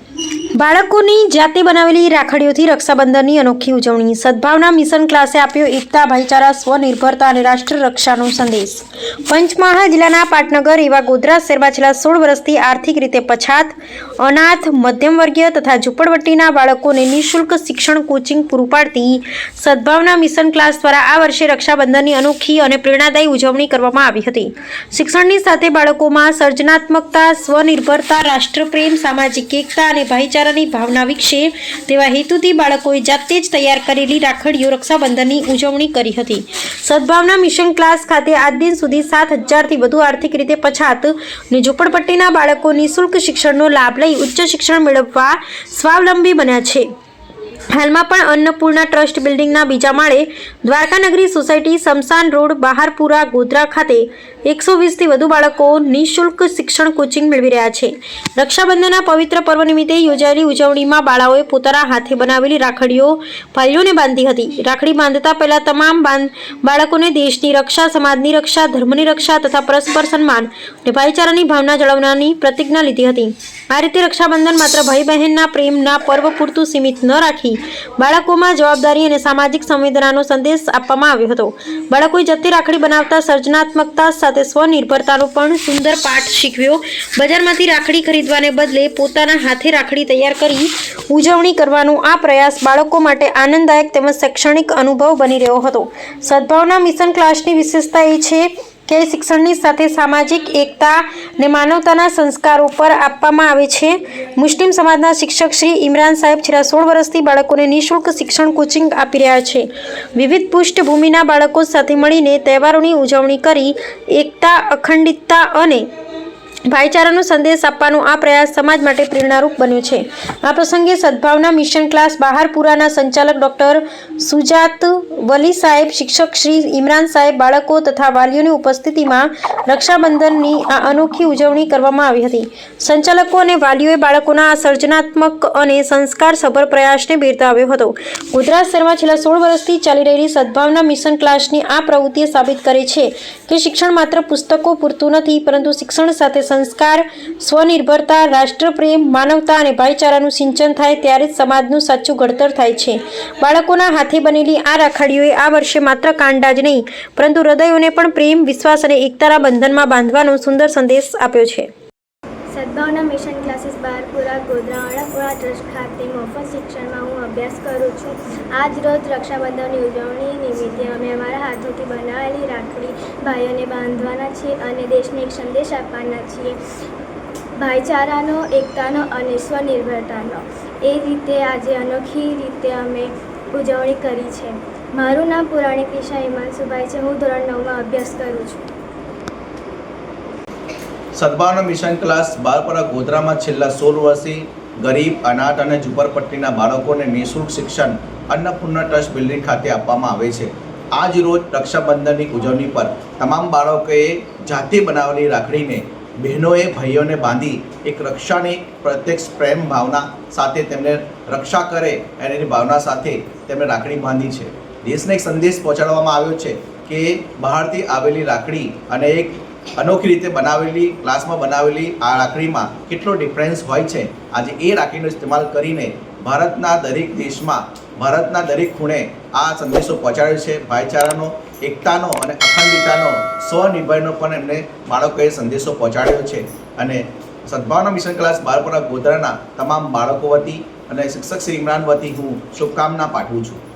બાળકોની જાતે બનાવેલી રાખડીઓથી રક્ષાબંધનની અનોખી ઉજવણી। સદભાવના મિશન ક્લાસે આપ્યો એકતા, ભાઈચારા, સ્વનિર્ભરતા અને રાષ્ટ્ર રક્ષાનો સંદેશ। પંચમહાલ જિલ્લાના પાટનગર એવા ગોધરા શહેરમાં છેલ્લા 16 વર્ષથી આર્થિક રીતે પછાત, અનાથ, મધ્યમવર્ગીય તથા ઝૂંપડપટ્ટીના બાળકોને નિઃશુલ્ક શિક્ષણ કોચિંગ પૂરું પાડતી સદભાવના મિશન ક્લાસ દ્વારા આ વર્ષે રક્ષાબંધનની અનોખી અને પ્રેરણાદાયી ઉજવણી કરવામાં આવી હતી। શિક્ષણની સાથે બાળકોમાં સર્જનાત્મકતા, સ્વનિર્ભરતા, રાષ્ટ્રપ્રેમ, સામાજિક એકતા અને ભાઈચારા ભાવના વિકસે તેવા હેતુથી બાળકોએ જાતે જ તૈયાર કરેલી રાખડીઓ રક્ષાબંધનની ઉજવણી કરી હતી। સદભાવના મિશન ક્લાસ ખાતે આજ દિન સુધી 7,000થી વધુ આર્થિક રીતે પછાત અને ઝૂંપડપટ્ટીના બાળકો નિઃશુલ્ક શિક્ષણનો લાભ લઈ ઉચ્ચ શિક્ષણ મેળવવા સ્વાવલંબી બન્યા છે। હાલમાં પણ અન્નપૂર્ણા ટ્રસ્ટ બિલ્ડિંગના બીજા માળે દ્વારકાનગરી સોસાયટી, શમશાન રોડ, બહારપુરા, ગોધરા ખાતે 120થી વધુ બાળકો નિઃશુલ્ક શિક્ષણ કોચિંગ મેળવી રહ્યા છે। રક્ષાબંધનના પવિત્ર પર્વ નિમિત્તે યોજાયેલી ઉજવણીમાં બાળાઓએ પોતાના હાથે બનાવેલી રાખડીઓ ભાઈઓને બાંધી હતી। રાખડી બાંધતા પહેલા તમામ બાળકોને દેશની રક્ષા, સમાજની રક્ષા, ધર્મની રક્ષા તથા પરસ્પર સન્માન અને ભાઈચારાની ભાવના જળવવાની પ્રતિજ્ઞા લીધી હતી। આ રીતે રક્ષાબંધન માત્ર ભાઈ બહેનના પ્રેમના પર્વ પૂરતું સીમિત ન રાખી બાળકોમાં જવાબદારી અને સામાજિક સંવેદનાનો સંદેશ આપવામાં આવ્યો હતો। બાળકોએ જાતે રાખડી બનાવતા સર્જનાત્મકતા સાથે સ્વનિર્ભરતાનો પણ સુંદર પાઠ શીખવ્યો। બજારમાંથી રાખડી ખરીદવાને બદલે પોતાના હાથે રાખડી તૈયાર કરી ઉજવણી કરવાનો આ પ્રયાસ બાળકો માટે આનંદદાયક તેમજ શૈક્ષણિક અનુભવ બની રહ્યો હતો। સદભાવના મિશન ક્લાસની વિશેષતા એ છે કે શિક્ષણની સાથે સામાજિક એકતા અને માનવતાના સંસ્કારો પર આપવામાં આવે છે। મુસ્લિમ સમાજના શિક્ષક શ્રી ઇમરાન સાહેબ છેલ્લા 16 વર્ષથી બાળકોને નિઃશુલ્ક શિક્ષણ કોચિંગ આપી રહ્યા છે। વિવિધ પૃષ્ઠભૂમિના બાળકો સાથે મળીને તહેવારોની ઉજવણી કરી એકતા, અખંડિતતા અને ભાઈચારાનો સંદેશ આપવાનો આ પ્રયાસ સમાજ માટે પ્રેરણારૂપ બન્યો છે। આ પ્રસંગે સદભાવના મિશન ક્લાસ બહારપુરાના સંચાલક ડોક્ટર સુજાત વલી સાહેબ, શિક્ષક શ્રી ઇમરાન સાહેબ, બાળકો તથા વાલીઓની ઉપસ્થિતિમાં રક્ષાબંધનની આ અનોખી ઉજવણી કરવામાં આવી હતી। સંચાલકો અને વાલીઓએ બાળકોના આ સર્જનાત્મક અને સંસ્કારસભર પ્રયાસને બિરદાવ્યો હતો। ગોધરા શહેરમાં છેલ્લા 16 વર્ષથી ચાલી રહેલી સદભાવના મિશન ક્લાસની આ પ્રવૃત્તિએ સાબિત કરે છે કે શિક્ષણ માત્ર પુસ્તકો પૂરતું નથી, પરંતુ શિક્ષણ સાથે સંસ્કાર, સ્વનિર્ભરતા, રાષ્ટ્રપ્રેમ, માનવતા અને ભાઈચારાનું સિંચન થાય ત્યારે જ સમાજનું સાચું ઘડતર થાય છે। બાળકોના હાથે બનેલી આ રાખડીઓએ આ વર્ષે માત્ર કાંડા જ નહીં, પરંતુ હૃદયોને પણ પ્રેમ, વિશ્વાસ અને એકતાના બંધનમાં બાંધવાનો સુંદર સંદેશ આપ્યો છે। સદભાવના mission classes Baharpura, Godhra, અણાપુરા trust ખાતે મફત શિક્ષણમાં હું અભ્યાસ કરું છું। આજ રોજ રક્ષાબંધનની ઉજવણી નિમિત્તે અમે અમારા હાથોથી બનાવેલી રાખડી ભાઈઓને બાંધવાના છીએ અને દેશને એક સંદેશ આપવાના છીએ, ભાઈચારાનો, એકતાનો અને સ્વનિર્ભરતાનો। એ રીતે આજે અનોખી રીતે અમે ઉજવણી કરી છે। મારું નામ પુરાણિક ઈશા હિમાંશુભાઈ છે। હું ધોરણ 9માં અભ્યાસ કરું છું। સદભાવના મિશન ક્લાસ બારપરા ગોધરામાં છેલ્લા 16 વર્ષથી ગરીબ, અનાથ અને ઝૂંપડપટ્ટીના બાળકોને નિઃશુલ્ક શિક્ષણ અન્નપૂર્ણા ટ્રસ્ટ બિલ્ડિંગ ખાતે આપવામાં આવે છે। આજ રોજ રક્ષાબંધનની ઉજવણી પર તમામ બાળકોએ જાતે બનાવેલી રાખડીને બહેનોએ ભાઈઓને બાંધી એક રક્ષાની પ્રત્યક્ષ પ્રેમ ભાવના સાથે તેમને રક્ષા કરે એની ભાવના સાથે તેમને રાખડી બાંધી છે। દેશને એક સંદેશ પહોંચાડવામાં આવ્યો છે કે બહારથી આવેલી રાખડી અને એક અનોખી રીતે બનાવેલી ક્લાસમાં બનાવેલી આ રાખડીમાં કેટલો ડિફરન્સ હોય છે। આજે એ રાખડીનો ઇસ્તેમાલ કરીને ભારતના દરેક દેશમાં, ભારતના દરેક ખૂણે આ સંદેશો પહોંચાડ્યો છે। ભાઈચારાનો, એકતાનો અને અખંડિતતાનો, સ્વનિર્ભરનો પણ એમને બાળકોએ સંદેશો પહોંચાડ્યો છે। અને સદભાવના મિશન ક્લાસ બહારપુરા ગોધરાના તમામ બાળકો વતી અને શિક્ષક શ્રી ઇમરાન વતી હું શુભકામના પાઠવું છું।